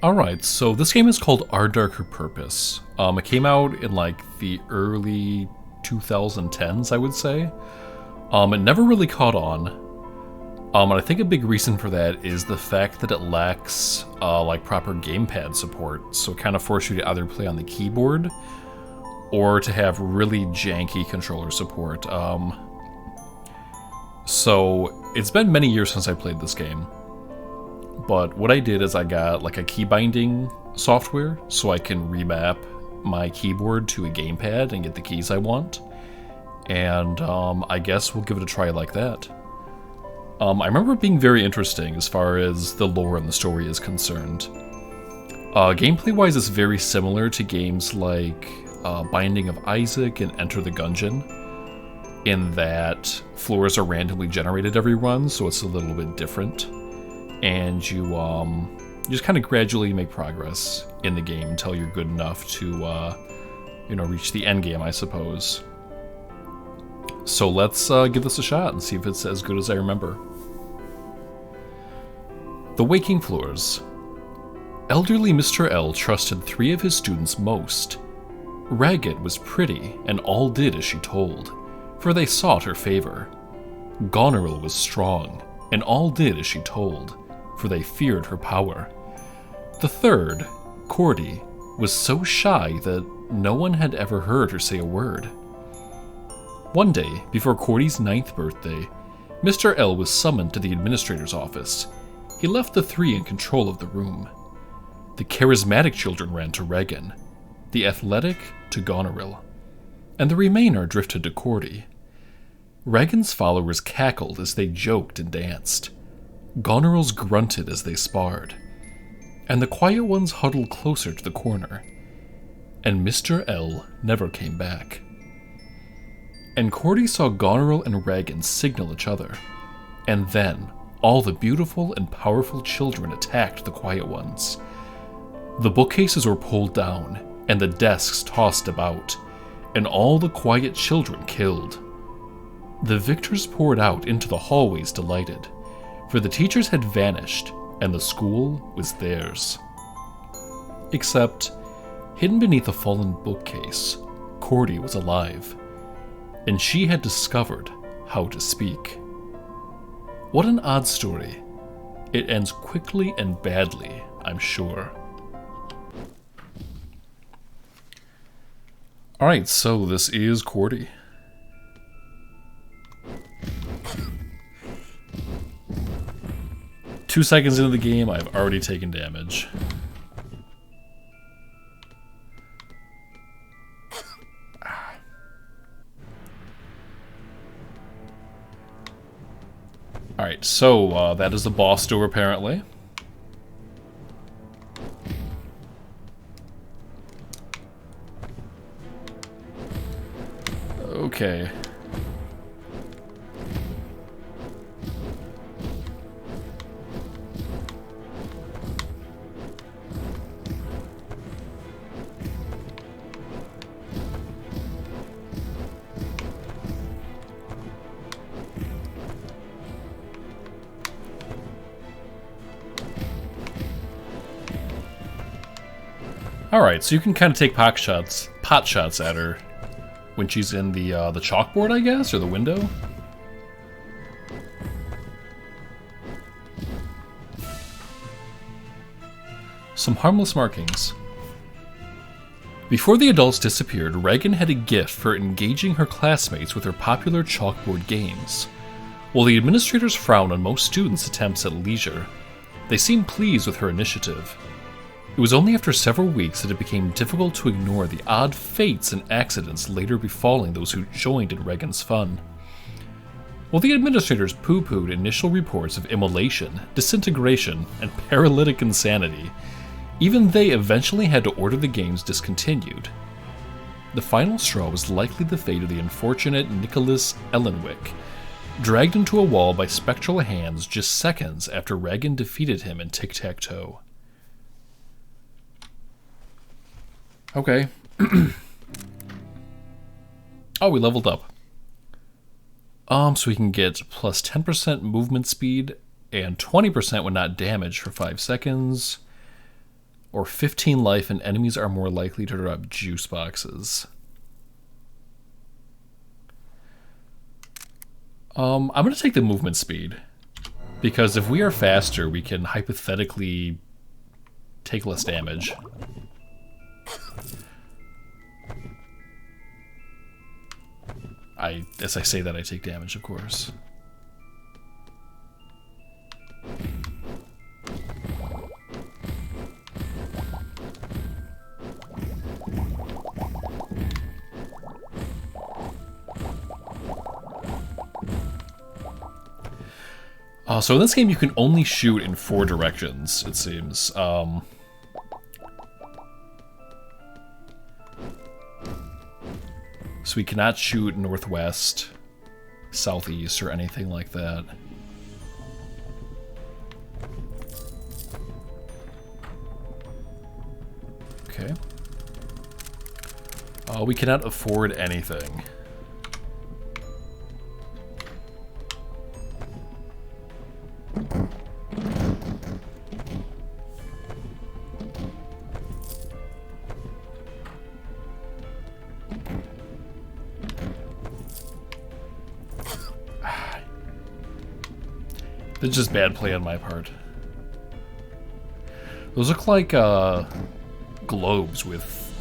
Alright, so this game is called Our Darker Purpose. It came out in like the early 2010s, I would say. It never really caught on. And I think a big reason for that is the fact that it lacks like proper gamepad support, so it kind of forces you to either play on the keyboard or to have really janky controller support. So it's been many years since I played this game. But what I did is I got like a key binding software so I can remap my keyboard to a gamepad and get the keys I want. And I guess we'll give it a try like that. I remember it being very interesting as far as the lore and the story is concerned. Gameplay-wise, it's very similar to games like Binding of Isaac and Enter the Gungeon, in that floors are randomly generated every run, so it's a little bit different. And you just kind of gradually make progress in the game until you're good enough to, reach the end game, I suppose. So let's give this a shot and see if it's as good as I remember. The Waking Floors. Elderly Mr. L trusted three of his students most. Ragged was pretty, and all did as she told, for they sought her favor. Goneril was strong, and all did as she told, for they feared her power. The third, Cordy, was so shy that no one had ever heard her say a word. One day, before Cordy's 9th birthday, Mr. L was summoned to the administrator's office. He left the three in control of the room. The charismatic children ran to Regan, the athletic to Goneril, and the remainder drifted to Cordy. Regan's followers cackled as they joked and danced. Goneril's grunted as they sparred, and the quiet ones huddled closer to the corner. And Mr. L never came back. And Cordy saw Goneril and Regan signal each other, and then all the beautiful and powerful children attacked the quiet ones. The bookcases were pulled down, and the desks tossed about, and all the quiet children killed. The victors poured out into the hallways delighted, for the teachers had vanished, and the school was theirs. Except, hidden beneath a fallen bookcase, Cordy was alive, and she had discovered how to speak. What an odd story. It ends quickly and badly, I'm sure. Alright, so this is Cordy. Two seconds into the game, I've already taken damage. Alright, so that is the boss door apparently. Okay. Alright, so you can kind of take pot shots at her when she's in the chalkboard, I guess, or the window. Some harmless markings. Before the adults disappeared, Regan had a gift for engaging her classmates with her popular chalkboard games. While the administrators frowned on most students' attempts at leisure, they seemed pleased with her initiative. It was only after several weeks that it became difficult to ignore the odd fates and accidents later befalling those who joined in Regan's fun. While the administrators pooh-poohed initial reports of immolation, disintegration, and paralytic insanity, even they eventually had to order the games discontinued. The final straw was likely the fate of the unfortunate Nicholas Ellenwick, dragged into a wall by spectral hands just seconds after Regan defeated him in tic-tac-toe. Okay. Oh, we leveled up. So we can get plus 10% movement speed and 20% when not damaged for 5 seconds. or 15 life, and enemies are more likely to drop juice boxes. I'm going to take the movement speed, because if we are faster, we can hypothetically take less damage. As I say that, I take damage, of course. So in this game, you can only shoot in 4 directions, it seems. So we cannot shoot northwest, southeast, or anything like that. Okay. We cannot afford anything. That's just bad play on my part. Those look like globes with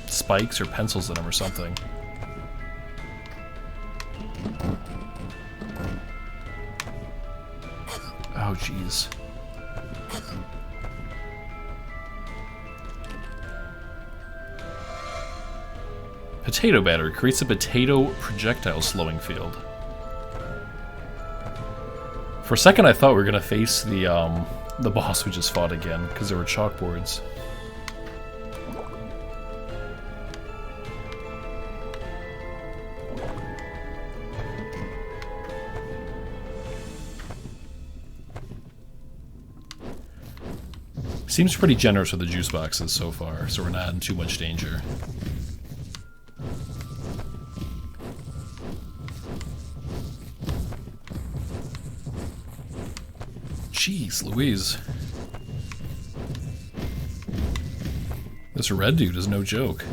spikes or pencils in them or something. Oh, jeez. Potato batter creates a potato projectile slowing field. For a second, I thought we were gonna face the boss we just fought again, because there were chalkboards. Seems pretty generous with the juice boxes so far, so we're not in too much danger. Jeez Louise. This red dude is no joke.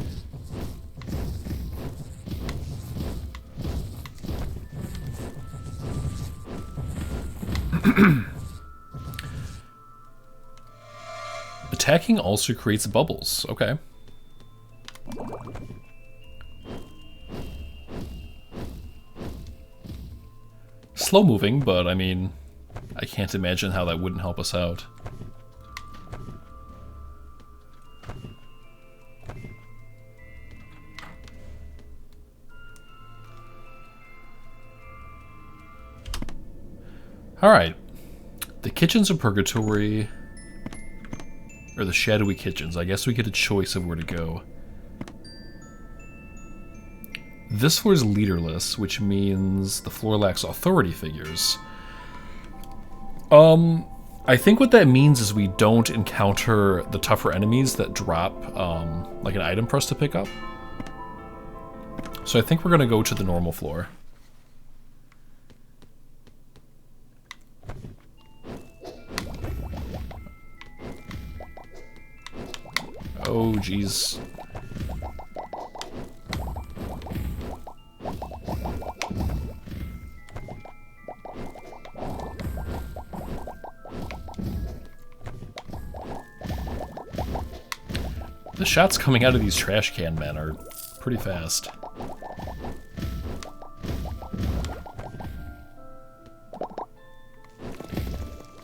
Attacking also creates bubbles. Okay. Slow moving, but I mean, I can't imagine how that wouldn't help us out. Alright. The Kitchens of Purgatory, or the Shadowy Kitchens. I guess we get a choice of where to go. This floor is leaderless, which means the floor lacks authority figures. I think what that means is we don't encounter the tougher enemies that drop, like an item for us to pick up. So I think we're gonna go to the normal floor. Oh, jeez. The shots coming out of these trash can men are pretty fast.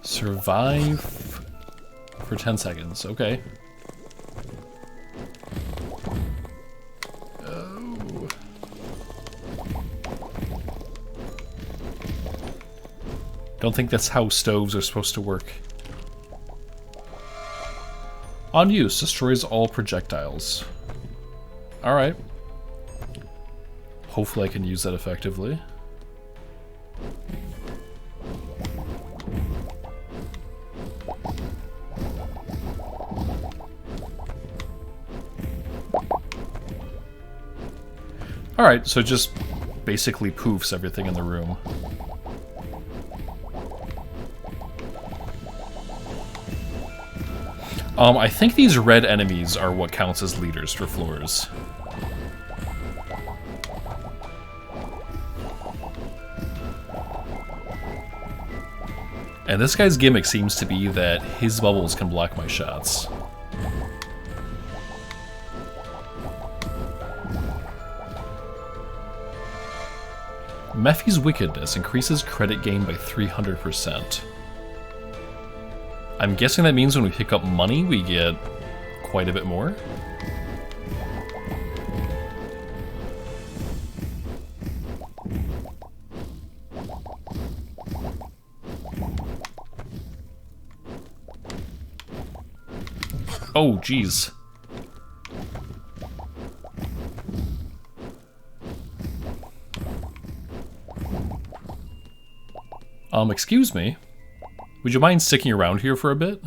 Survive for 10 seconds. Okay. Oh. Don't think that's how stoves are supposed to work. On use, destroys all projectiles. Alright. Hopefully I can use that effectively. Alright, so it just basically poofs everything in the room. I think these red enemies are what counts as leaders for floors. And this guy's gimmick seems to be that his bubbles can block my shots. Mephi's Wickedness increases credit gain by 300%. I'm guessing that means when we pick up money, we get quite a bit more. Oh, geez. Excuse me. Would you mind sticking around here for a bit?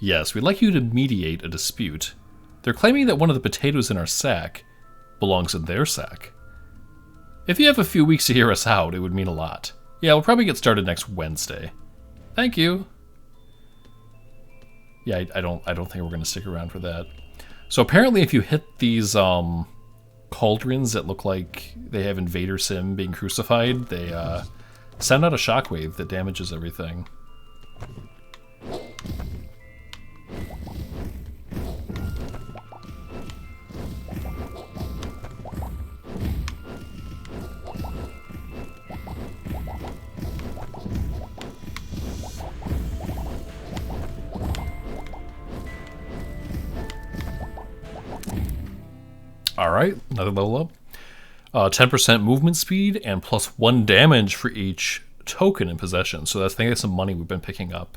Yes, we'd like you to mediate a dispute. They're claiming that one of the potatoes in our sack belongs in their sack. If you have a few weeks to hear us out, it would mean a lot. Yeah, we'll probably get started next Wednesday. Thank you. Yeah, I don't think we're gonna stick around for that. So apparently if you hit these cauldrons that look like they have Invader Sim being crucified, they send out a shockwave that damages everything. Alright, another level up. 10% movement speed and plus 1 damage for each token in possession. So I think that's some money we've been picking up.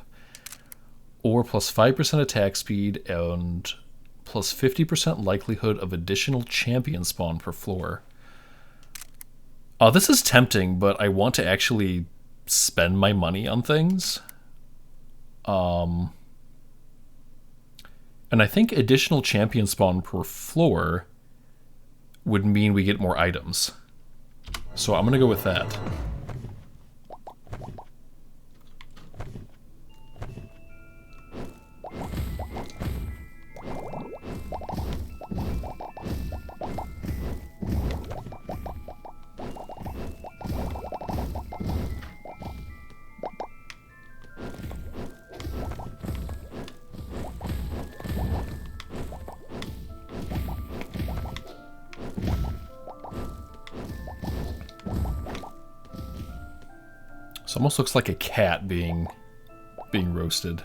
Or plus 5% attack speed and plus 50% likelihood of additional champion spawn per floor. This is tempting, but I want to actually spend my money on things. And I think additional champion spawn per floor would mean we get more items. So I'm gonna go with that. This almost looks like a cat being roasted.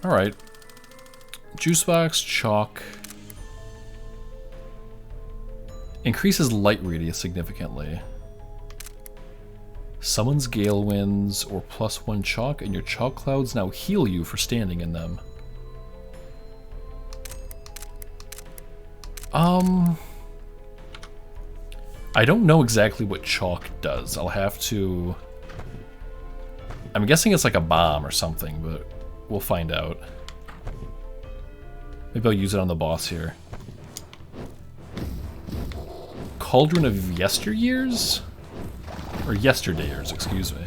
Alright. Juice box, chalk. Increases light radius significantly. Summons gale winds or plus 1 chalk, and your chalk clouds now heal you for standing in them. I don't know exactly what chalk does. I'll have to... I'm guessing it's like a bomb or something, but we'll find out. Maybe I'll use it on the boss here. Cauldron of Yesteryears? Or Yesterdayers, excuse me.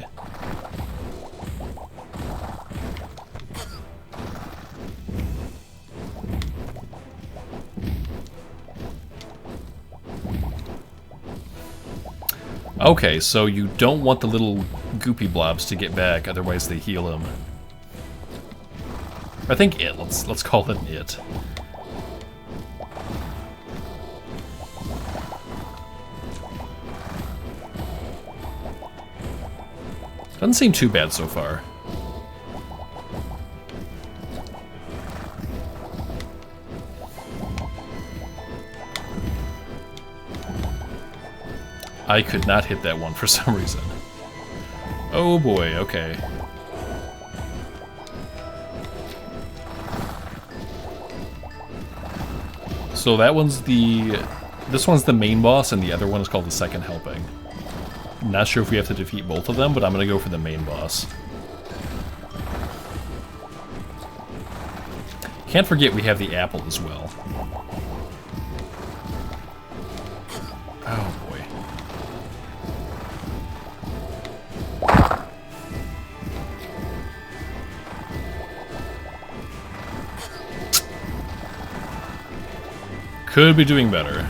Okay, so you don't want the little goopy blobs to get back, otherwise they heal him. I think it. Let's call it it. Doesn't seem too bad so far. I could not hit that one for some reason. Oh boy, okay. So that one's this one's the main boss and the other one is called the second helping. Not sure if we have to defeat both of them, but I'm gonna go for the main boss. Can't forget we have the apple as well. Oh boy. Could be doing better.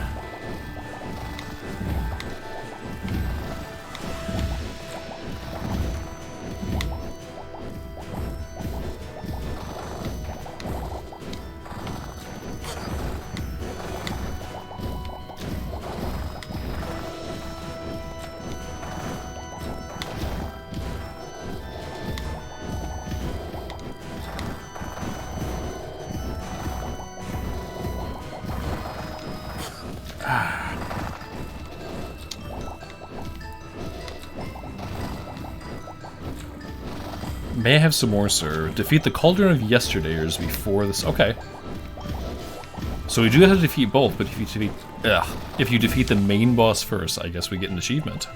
May I have some more, sir? Defeat the Cauldron of Yesterdayers before this... Okay. So we do have to defeat both, but if you defeat the main boss first, I guess we get an achievement.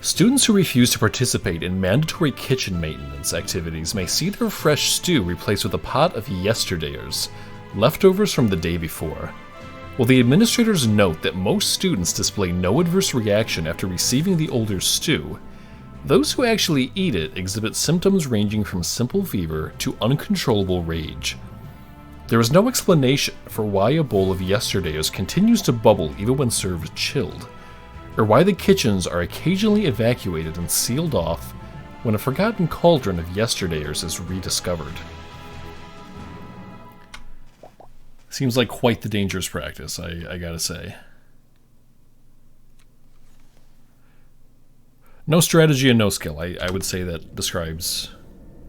Students who refuse to participate in mandatory kitchen maintenance activities may see their fresh stew replaced with a pot of Yesterdayers, leftovers from the day before. While the administrators note that most students display no adverse reaction after receiving the older stew, those who actually eat it exhibit symptoms ranging from simple fever to uncontrollable rage. There is no explanation for why a bowl of Yesterdayers continues to bubble even when served chilled, or why the kitchens are occasionally evacuated and sealed off when a forgotten cauldron of Yesterdayers is rediscovered. Seems like quite the dangerous practice, I gotta say. No strategy and no skill. I would say that describes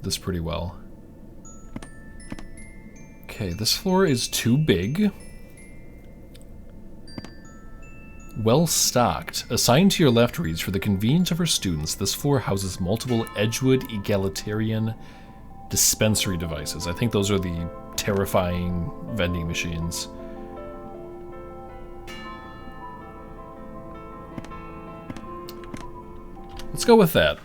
this pretty well. Okay, this floor is too big. Well stocked. Assigned to your left reads, for the convenience of our students, this floor houses multiple Edgewood egalitarian dispensary devices. I think those are the terrifying vending machines. Let's go with that.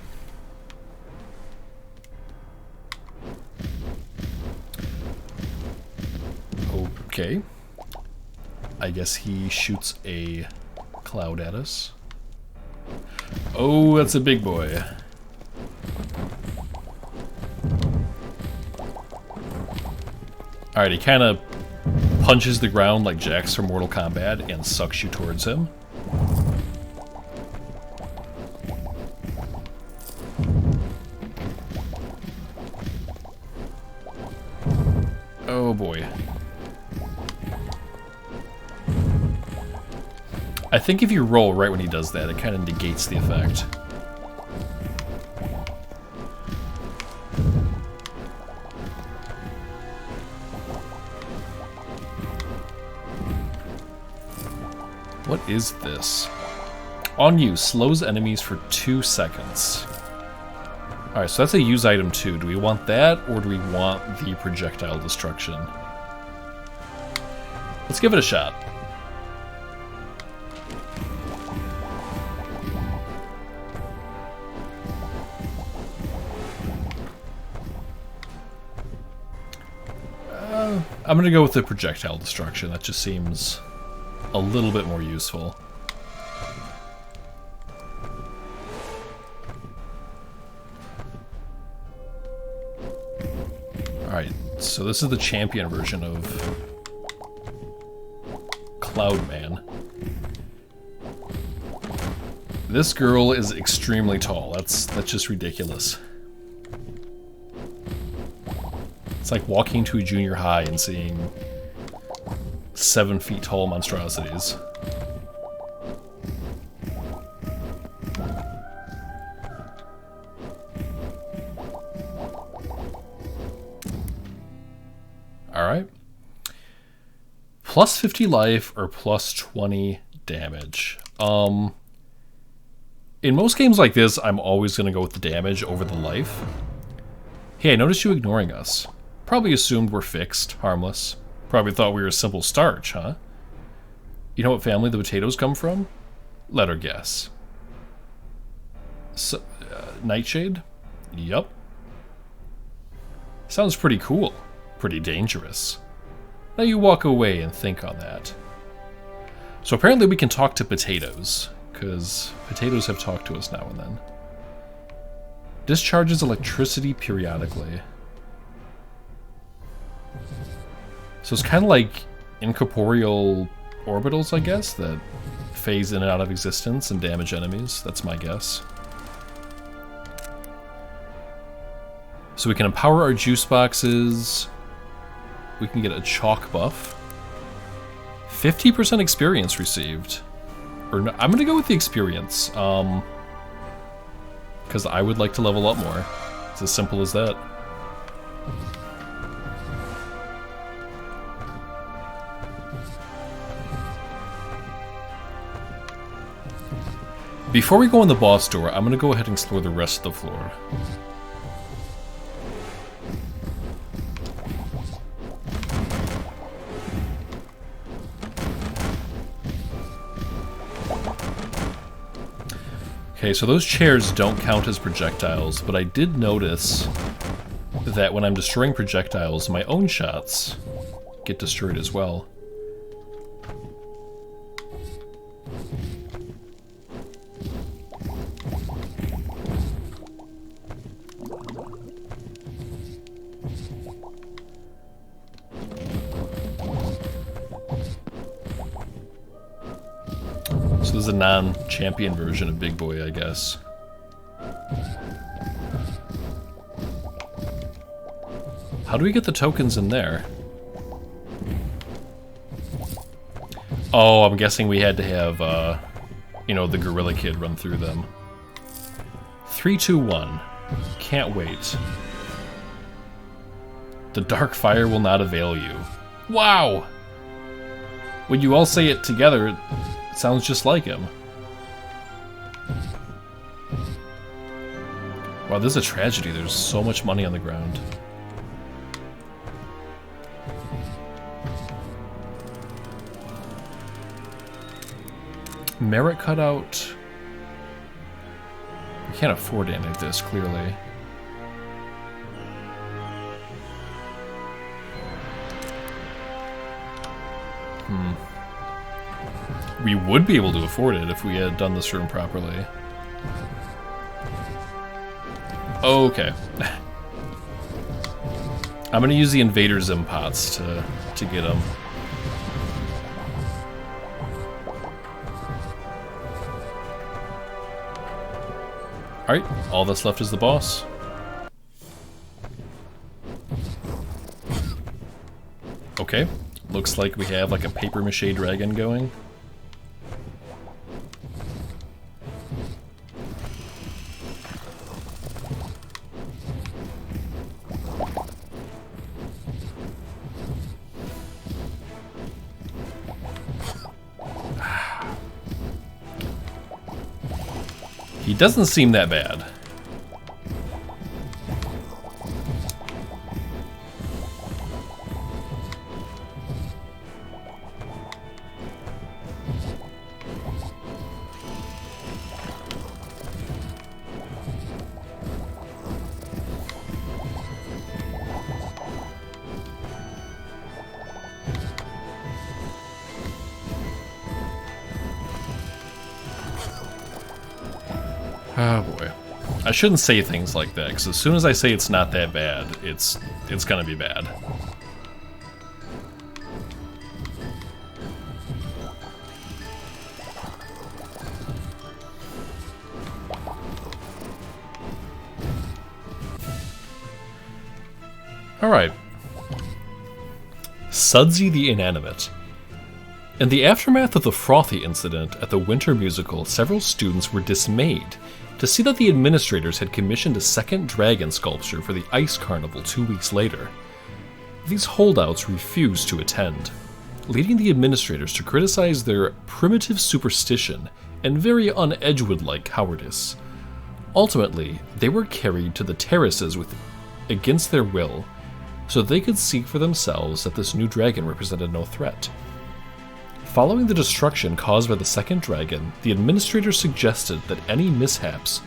Okay. I guess he shoots a cloud at us. Oh, that's a big boy. Alright, he kind of punches the ground like Jax from Mortal Kombat and sucks you towards him. Oh boy. I think if you roll right when he does that, it kind of negates the effect. What is this? On use, slows enemies for 2 seconds. Alright, so that's a use item too. Do we want that, or do we want the projectile destruction? Let's give it a shot. I'm gonna go with the projectile destruction. That just seems a little bit more useful. Alright, so this is the champion version of Cloudman. This girl is extremely tall. That's just ridiculous. It's like walking to a junior high and seeing 7 feet tall monstrosities. Alright. Plus 50 life or plus 20 damage. In most games like this, I'm always going to go with the damage over the life. Hey, I noticed you ignoring us. Probably assumed we're fixed, harmless. Probably thought we were simple starch, huh? You know what family the potatoes come from? Let her guess. So, Nightshade? Yup. Sounds pretty cool. Pretty dangerous. Now you walk away and think on that. So apparently we can talk to potatoes, because potatoes have talked to us now and then. Discharges electricity periodically. So it's kind of like incorporeal orbitals, I guess, that phase in and out of existence and damage enemies. That's my guess. So we can empower our juice boxes. We can get a chalk buff. 50% experience received. Or no, I'm gonna go with the experience. Because I would like to level up more. It's as simple as that. Before we go in the boss door, I'm gonna go ahead and explore the rest of the floor. Okay, so those chairs don't count as projectiles, but I did notice that when I'm destroying projectiles, my own shots get destroyed as well. So this is a non-champion version of Big Boy, I guess. How do we get the tokens in there? Oh, I'm guessing we had to have, you know, the Gorilla Kid run through them. 3, 2, 1. Can't wait. The dark fire will not avail you. Wow! When you all say it together, it sounds just like him. Wow, this is a tragedy. There's so much money on the ground. Merit cutout. We can't afford any of this, clearly. We would be able to afford it if we had done this room properly. Okay. I'm gonna use the Invader Zim pots to get them. Alright, all that's left is the boss. Okay, looks like we have like a papier-mâché dragon going. He doesn't seem that bad. Oh boy. I shouldn't say things like that, because as soon as I say it's not that bad, it's gonna be bad. Alright. Sudsy the Inanimate. In the aftermath of the Frothy incident at the Winter Musical, several students were dismayed to see that the administrators had commissioned a second dragon sculpture for the Ice Carnival 2 weeks later. These holdouts refused to attend, leading the administrators to criticize their primitive superstition and very un-Edgewood-like cowardice. Ultimately, they were carried to the terraces against their will, so they could see for themselves that this new dragon represented no threat. Following the destruction caused by the second dragon, the administrators suggested that any mishaps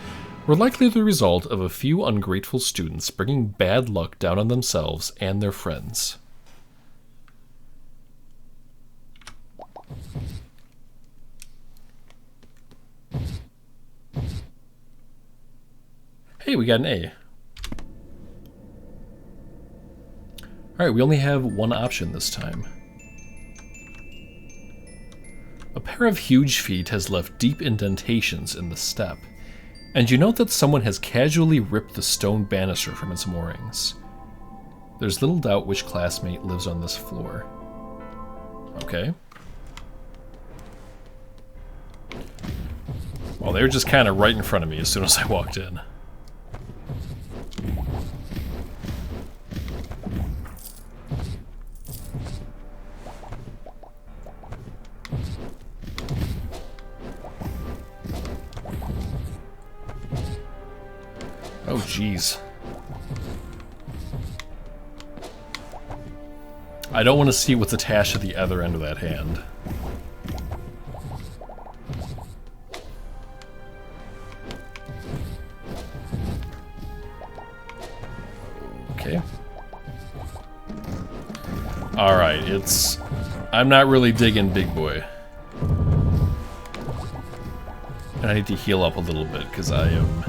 were likely the result of a few ungrateful students bringing bad luck down on themselves and their friends. Hey, we got an A. Alright, we only have one option this time. A pair of huge feet has left deep indentations in the step, and you note that someone has casually ripped the stone banister from its moorings. There's little doubt which classmate lives on this floor. Okay. Well, they were just kind of right in front of me as soon as I walked in. Oh, jeez. I don't want to see what's attached to the other end of that hand. Okay. Alright, it's... I'm not really digging Big Boy. And I need to heal up a little bit, because I am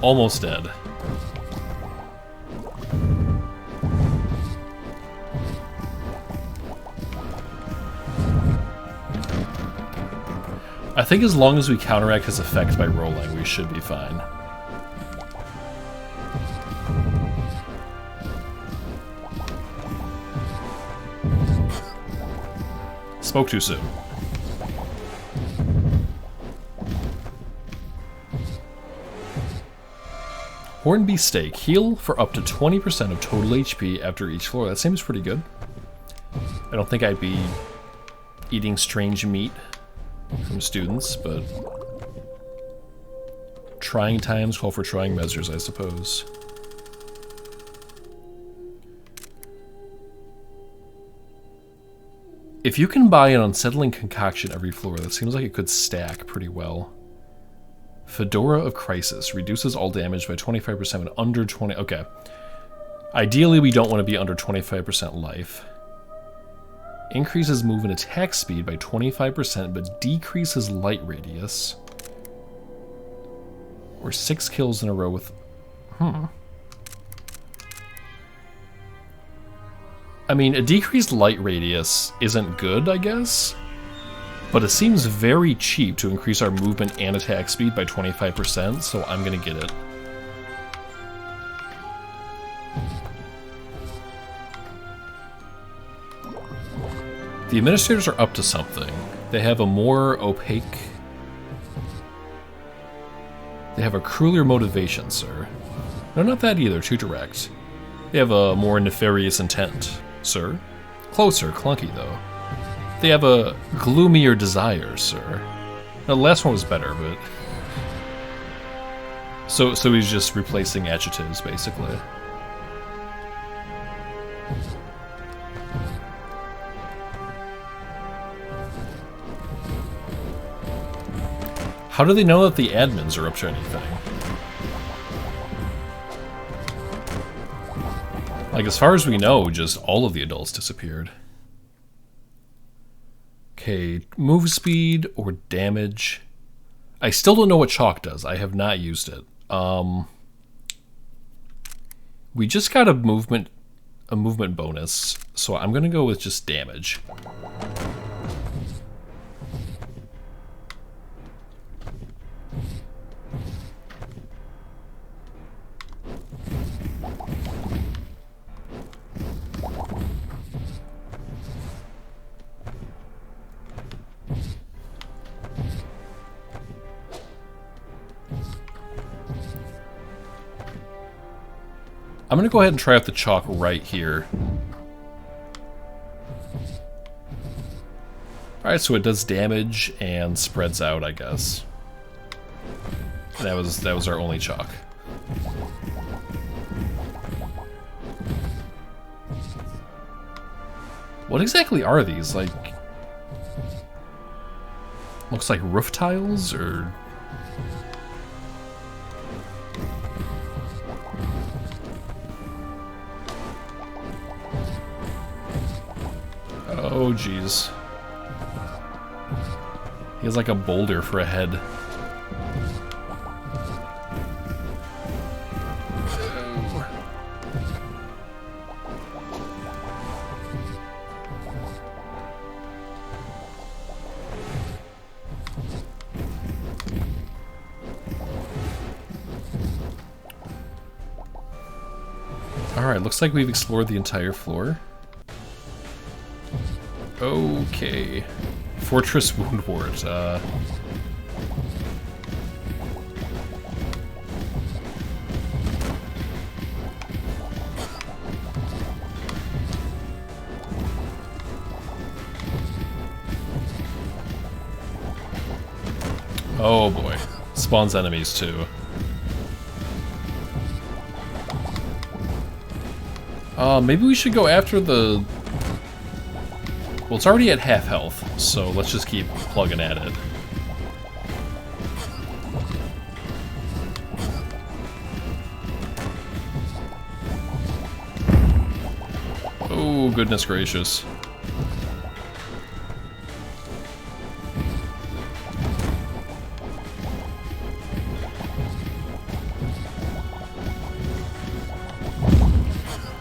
almost dead. I think as long as we counteract his effect by rolling, we should be fine. Spoke too soon. Hornbeast Steak. Heal for up to 20% of total HP after each floor. That seems pretty good. I don't think I'd be eating strange meat from students, but trying times call for trying measures, I suppose. If you can buy an unsettling concoction every floor, that seems like it could stack pretty well. Fedora of Crisis. Reduces all damage by 25% and under 20... Okay. Ideally, we don't want to be under 25% life. Increases move and attack speed by 25%, but decreases light radius. Or 6 kills in a row with... I mean, a decreased light radius isn't good, I guess. But it seems very cheap to increase our movement and attack speed by 25%, so I'm gonna get it. The administrators are up to something. They have a more opaque... They have a crueler motivation, sir. No, not that either, too direct. They have a more nefarious intent, sir. Closer, clunky though. They have a gloomier desire, sir. Now, the last one was better, but... So he's just replacing adjectives, basically. How do they know that the admins are up to anything? Like, as far as we know, just all of the adults disappeared. Okay, move speed or damage. I still don't know what chalk does. I have not used it. We just got a movement bonus, so I'm gonna go with just damage. I'm gonna go ahead and try out the chalk right here. Alright, so it does damage and spreads out, I guess. That was our only chalk. What exactly are these? Like... Looks like roof tiles, or... Oh, jeez. He has like a boulder for a head. Alright, looks like we've explored the entire floor. Okay. Fortress Wound Ward. Oh boy. Spawns enemies too. Maybe we should go after the... Well, it's already at half health, so let's just keep plugging at it. Oh, goodness gracious.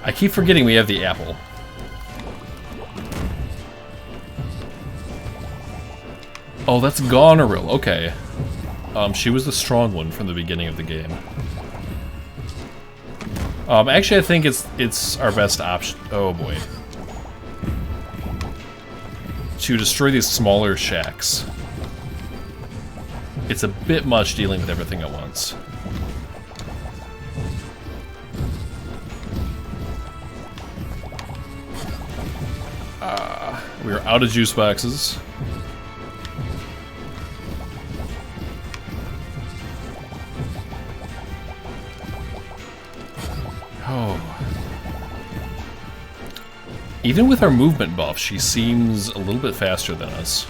I keep forgetting we have the apple. Oh, that's Goneril. Okay. She was the strong one from the beginning of the game. Actually, I think it's our best option. Oh boy. To destroy these smaller shacks. It's a bit much dealing with everything at once. We are out of juice boxes. Oh. Even with our movement buff, she seems a little bit faster than us.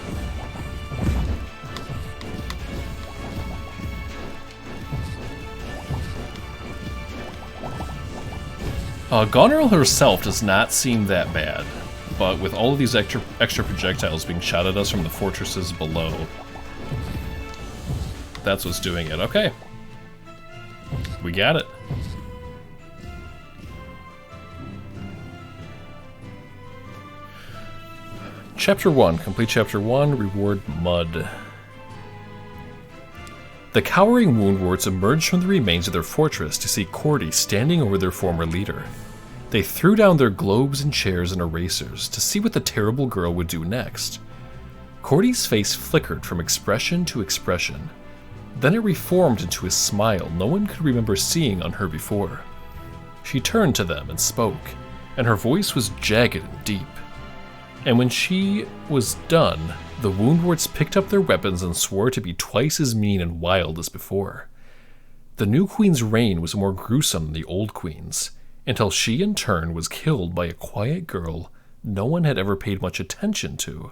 Goneril herself does not seem that bad. But with all of these extra projectiles being shot at us from the fortresses below, that's what's doing it. Okay. We got it. Chapter 1. Complete Chapter 1. Reward Mud. The cowering Woundwarts emerged from the remains of their fortress to see Cordy standing over their former leader. They threw down their globes and chairs and erasers to see what the terrible girl would do next. Cordy's face flickered from expression to expression. Then it reformed into a smile no one could remember seeing on her before. She turned to them and spoke, and her voice was jagged and deep. And when she was done, the Woundwarts picked up their weapons and swore to be twice as mean and wild as before. The new queen's reign was more gruesome than the old queen's, until she in turn was killed by a quiet girl no one had ever paid much attention to.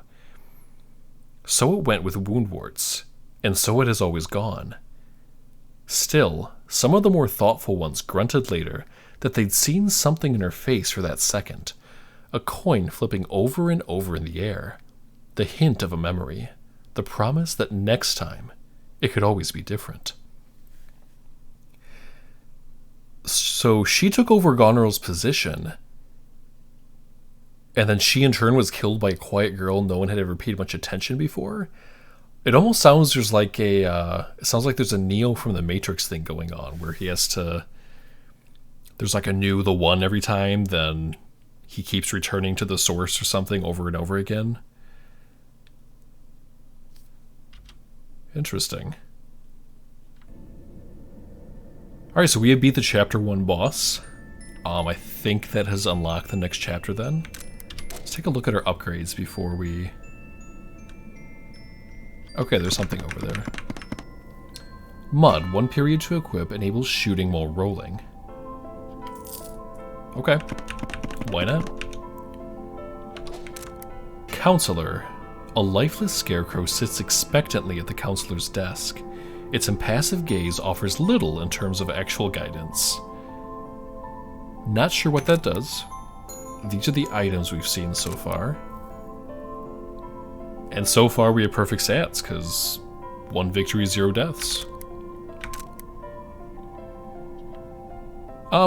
So it went with Woundwarts, and so it has always gone. Still, some of the more thoughtful ones grunted later that they'd seen something in her face for that second, a coin flipping over and over in the air, the hint of a memory, the promise that next time it could always be different. So she took over Goneril's position, and then she in turn was killed by a quiet girl no one had ever paid much attention before. It almost sounds there's like a, it sounds like there's a Neo from the Matrix thing going on, where he has to, there's like a new the one every time, then he keeps returning to the source or something over and over again. Interesting. Alright, so we have beat the Chapter 1 boss. I think that has unlocked the next chapter then. Let's take a look at our upgrades before we... Okay, there's something over there. Mud, 1 period to equip, enables shooting while rolling. Okay, why not? Counselor. A lifeless scarecrow sits expectantly at the counselor's desk. Its impassive gaze offers little in terms of actual guidance. Not sure what that does. These are the items we've seen so far. And so far we have perfect stats, because 1 victory, 0 deaths.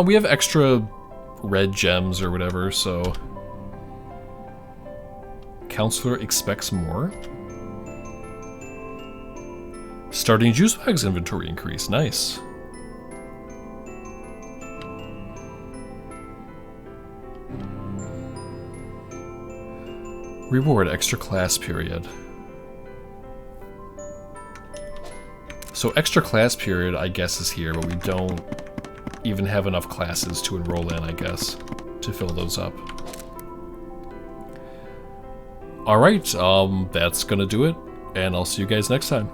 We have extra red gems or whatever, so... Counselor expects more. Starting juice bags inventory increase, nice. Reward extra class period. So extra class period, I guess, is here, but we don't even have enough classes to enroll in, I guess, to fill those up. Alright, that's gonna do it, and I'll see you guys next time.